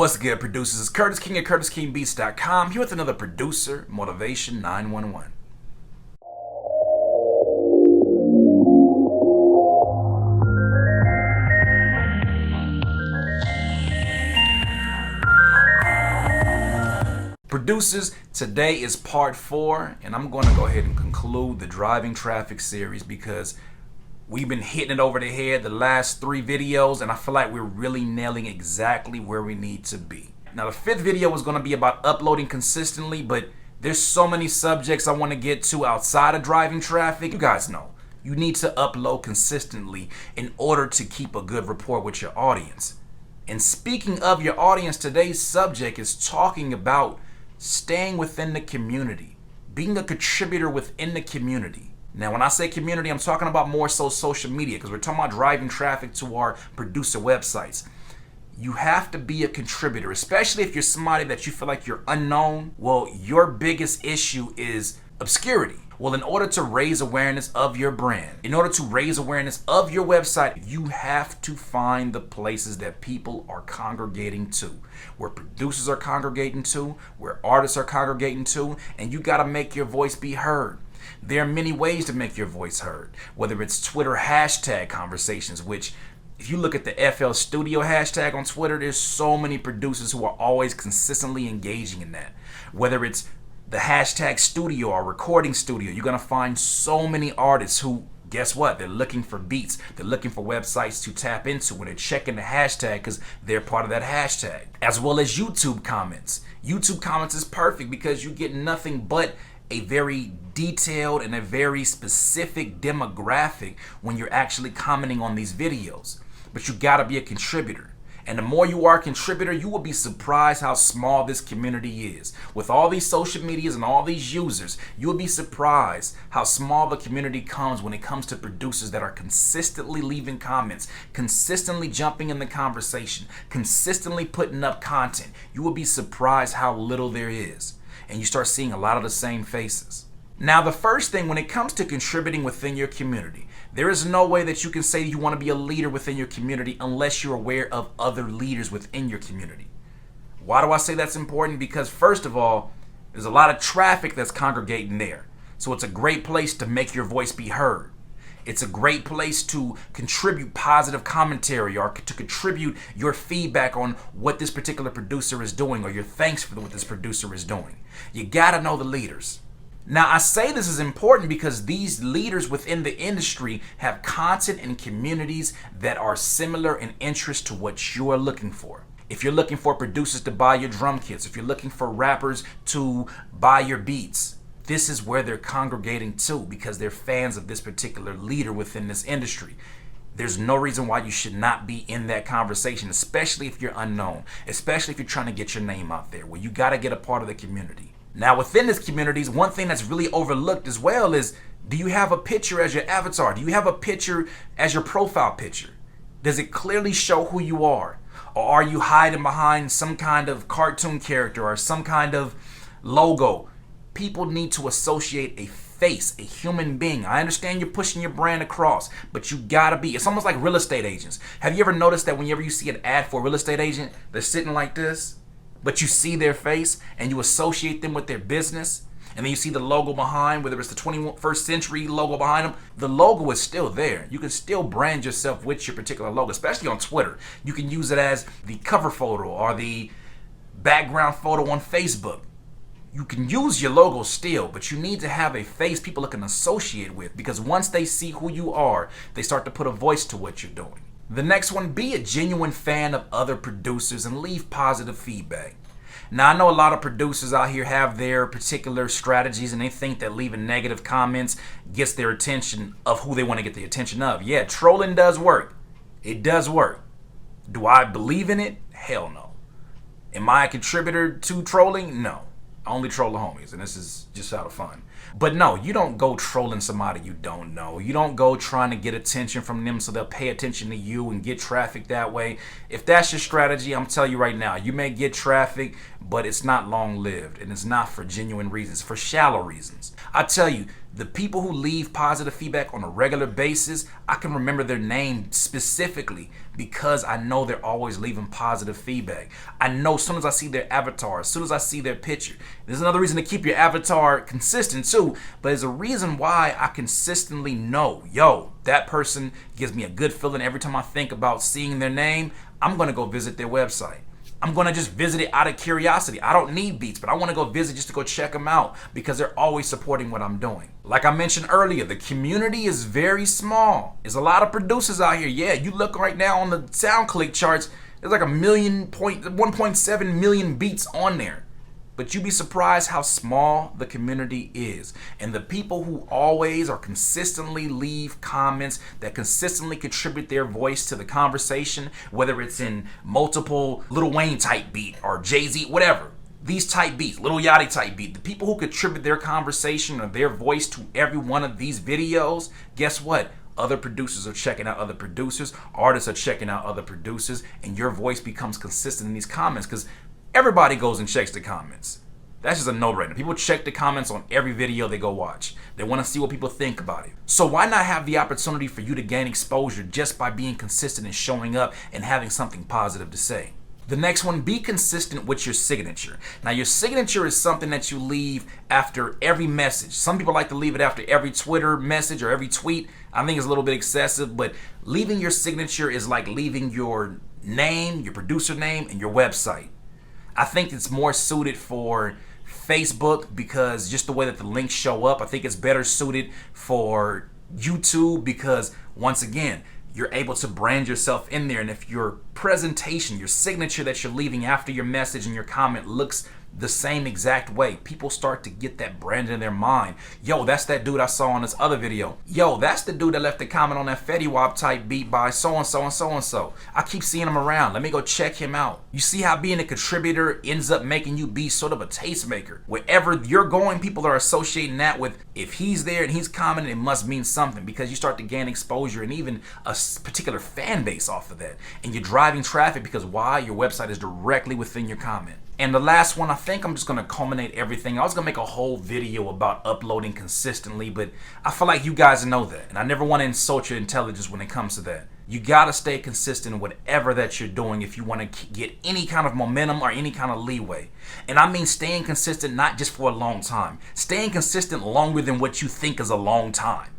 What's good, producers? It's Curtis King at CurtisKingBeats.com here with another producer Motivation 911. Producers, today is part 4, and I'm going to go ahead and conclude the driving traffic series because we've been hitting it over the head the last 3 videos, and I feel like we're really nailing exactly where we need to be. Now, the 5th video was going to be about uploading consistently, but there's so many subjects I want to get to outside of driving traffic. You guys know, you need to upload consistently in order to keep a good rapport with your audience. And speaking of your audience, today's subject is talking about staying within the community, being a contributor within the community. Now, when I say community, I'm talking about more so social media because we're talking about driving traffic to our producer websites. You have to be a contributor, especially if you're somebody that you feel like you're unknown. Well, your biggest issue is obscurity. Well, in order to raise awareness of your brand, in order to raise awareness of your website, you have to find the places that people are congregating to, where producers are congregating to, where artists are congregating to, and you got to make your voice be heard. There are many ways to make your voice heard, whether it's Twitter hashtag conversations, which if you look at the FL Studio hashtag on Twitter, there's so many producers who are always consistently engaging in that. Whether it's the hashtag studio or recording studio, you're going to find so many artists who, guess what? They're looking for beats. They're looking for websites to tap into when they're checking the hashtag because they're part of that hashtag. As well as YouTube comments. YouTube comments is perfect because you get nothing but a very detailed and a very specific demographic when you're actually commenting on these videos. But you gotta be a contributor. And the more you are a contributor, you will be surprised how small this community is. With all these social medias and all these users, you'll be surprised how small the community comes when it comes to producers that are consistently leaving comments, consistently jumping in the conversation, consistently putting up content. You will be surprised how little there is. And you start seeing a lot of the same faces. Now, the first thing when it comes to contributing within your community, there is no way that you can say you want to be a leader within your community unless you're aware of other leaders within your community. Why do I say that's important? Because first of all, there's a lot of traffic that's congregating there. So it's a great place to make your voice be heard. It's a great place to contribute positive commentary or to contribute your feedback on what this particular producer is doing or your thanks for what this producer is doing. You gotta know the leaders. Now, I say this is important because these leaders within the industry have content and communities that are similar in interest to what you are looking for. If you're looking for producers to buy your drum kits, if you're looking for rappers to buy your beats, this is where they're congregating to because they're fans of this particular leader within this industry. There's no reason why you should not be in that conversation, especially if you're unknown, especially if you're trying to get your name out there. Well, you got to get a part of the community. Now, within this community, one thing that's really overlooked as well is, do you have a picture as your avatar? Do you have a picture as your profile picture? Does it clearly show who you are? Or are you hiding behind some kind of cartoon character or some kind of logo? People need to associate a face, a human being. I understand you're pushing your brand across, but you gotta be. It's almost like real estate agents. Have you ever noticed that whenever you see an ad for a real estate agent, they're sitting like this, but you see their face and you associate them with their business, and then you see the logo behind, whether it's the 21st century logo behind them, the logo is still there. You can still brand yourself with your particular logo, especially on Twitter. You can use it as the cover photo or the background photo on Facebook. You can use your logo still, but you need to have a face people can associate with because once they see who you are, they start to put a voice to what you're doing. The next one, be a genuine fan of other producers and leave positive feedback. Now, I know a lot of producers out here have their particular strategies and they think that leaving negative comments gets their attention of who they want to get the attention of. Yeah, trolling does work. It does work. Do I believe in it? Hell no. Am I a contributor to trolling? No. I only troll the homies, and this is just out of fun. But no, you don't go trolling somebody you don't know. You don't go trying to get attention from them so they'll pay attention to you and get traffic that way. If that's your strategy, I'm telling you right now, you may get traffic, but it's not long-lived, and it's not for genuine reasons, for shallow reasons. I tell you, The people who leave positive feedback on a regular basis, I can remember their name specifically because I know they're always leaving positive feedback. I know as soon as I see their avatar, as soon as I see their picture. There's another reason to keep your avatar consistent too, but there's a reason why I consistently know, yo, that person gives me a good feeling every time I think about seeing their name. I'm going to go visit their website. I'm going to just visit it out of curiosity. I don't need Beats, but I want to go visit just to go check them out because they're always supporting what I'm doing. Like I mentioned earlier, the community is very small. There's a lot of producers out here. Yeah, you look right now on the SoundClick charts, there's like 1.7 million beats on there. But you'd be surprised how small the community is. And the people who always or consistently leave comments that consistently contribute their voice to the conversation, whether it's in multiple Lil Wayne type beat or Jay-Z, whatever. These type beats, Lil Yachty type beat, the people who contribute their conversation or their voice to every one of these videos, guess what? Other producers are checking out other producers, artists are checking out other producers, and your voice becomes consistent in these comments because everybody goes and checks the comments. That's just a no-brainer. People check the comments on every video they go watch. They want to see what people think about it. So why not have the opportunity for you to gain exposure just by being consistent and showing up and having something positive to say? The next one, be consistent with your signature. Now, your signature is something that you leave after every message. Some people like to leave it after every Twitter message or every tweet. I think it's a little bit excessive, but leaving your signature is like leaving your name, your producer name, and your website. I think it's more suited for Facebook because just the way that the links show up. I think it's better suited for YouTube because, once again, you're able to brand yourself in there. And if your presentation, your signature that you're leaving after your message and your comment looks the same exact way, people start to get that brand in their mind. Yo, that's that dude I saw on this other video. Yo, that's the dude that left the comment on that Fetty Wap type beat by so-and-so and so-and-so. I keep seeing him around. Let me go check him out. You see how being a contributor ends up making you be sort of a tastemaker. Wherever you're going, people are associating that with, if he's there and he's commenting, it must mean something because you start to gain exposure and even a particular fan base off of that. And you're driving traffic because why? Your website is directly within your comment. And the last one, I think I'm just going to culminate everything. I was going to make a whole video about uploading consistently, but I feel like you guys know that. And I never want to insult your intelligence when it comes to that. You got to stay consistent in whatever that you're doing if you want to get any kind of momentum or any kind of leeway. And I mean staying consistent not just for a long time. Staying consistent longer than what you think is a long time.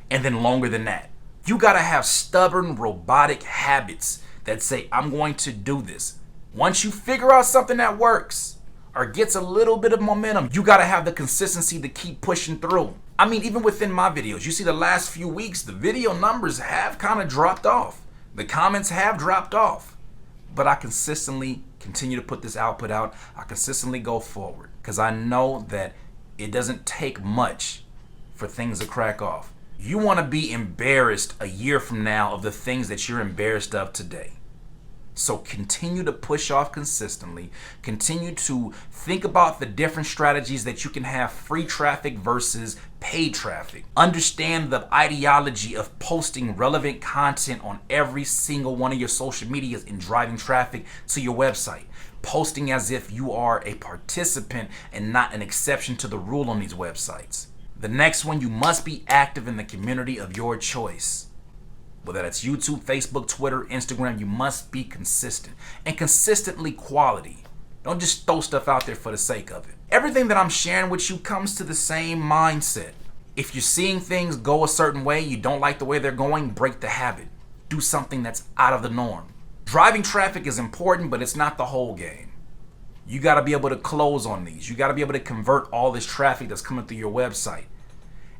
And then longer than that. You got to have stubborn, robotic habits that say, I'm going to do this. Once you figure out something that works or gets a little bit of momentum, you got to have the consistency to keep pushing through. I mean, even within my videos, you see the last few weeks, the video numbers have kind of dropped off. The comments have dropped off. But I consistently continue to put this output out. I consistently go forward because I know that it doesn't take much for things to crack off. You want to be embarrassed a year from now of the things that you're embarrassed of today. So continue to push off consistently. Continue to think about the different strategies that you can have free traffic versus paid traffic. Understand the ideology of posting relevant content on every single one of your social medias and driving traffic to your website. Posting as if you are a participant and not an exception to the rule on these websites. The next one, you must be active in the community of your choice. Whether that's YouTube, Facebook, Twitter, Instagram, you must be consistent and consistently quality. Don't just throw stuff out there for the sake of it. Everything that I'm sharing with you comes to the same mindset. If you're seeing things go a certain way, you don't like the way they're going, break the habit. Do something that's out of the norm. Driving traffic is important, but it's not the whole game. You got to be able to close on these. You got to be able to convert all this traffic that's coming through your website.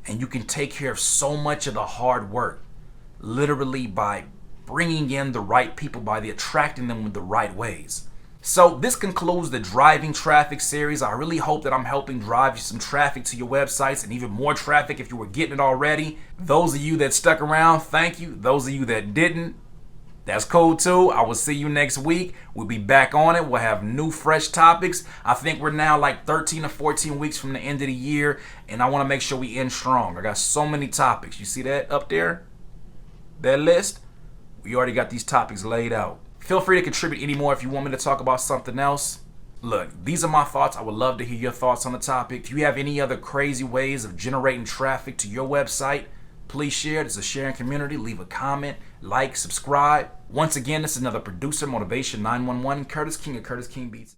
And you can take care of so much of the hard work. Literally by bringing in the right people, by attracting them with the right ways. So this concludes the driving traffic series. I really hope that I'm helping drive you some traffic to your websites and even more traffic if you were getting it already. Those of you that stuck around, thank you. Those of you that didn't, that's cool too. I will see you next week. We'll be back on it. We'll have new fresh topics. I think we're now like 13 or 14 weeks from the end of the year, and I want to make sure we end strong. I got so many topics. You see that up there? That list, we already got these topics laid out. Feel free to contribute any more if you want me to talk about something else. Look, these are my thoughts. I would love to hear your thoughts on the topic. If you have any other crazy ways of generating traffic to your website, please share. This is a sharing community. Leave a comment, like, subscribe. Once again, this is another Producer Motivation 911. Curtis King of Curtis King Beats.